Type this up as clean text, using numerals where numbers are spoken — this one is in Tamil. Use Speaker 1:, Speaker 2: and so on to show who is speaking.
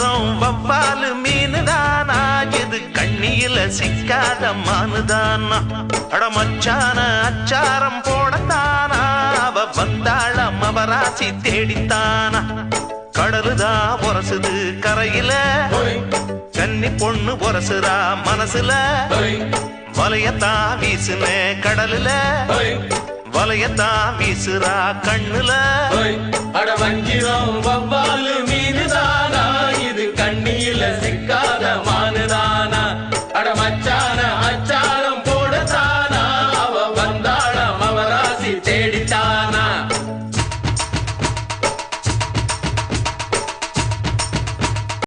Speaker 1: வஞ்சிரம் வவ்வாலு மீனுதானா இது கண்ணியில சிக்காத மானுதானா அடமச்சான அச்சாரம் போடத்தானா அவ வந்தாளம் அவராசி தேடித்தானா கடலுதா உரசுது கரையில கன்னி பொண்ணு உரசுறா மனசுல வலையத்தா வீசுன கடலுல வலையத்தா வீசுறா கண்ணுல
Speaker 2: அட வஞ்சிரம் வவ்வாலு மீனுதானா இது கண்ணியில சிக்கா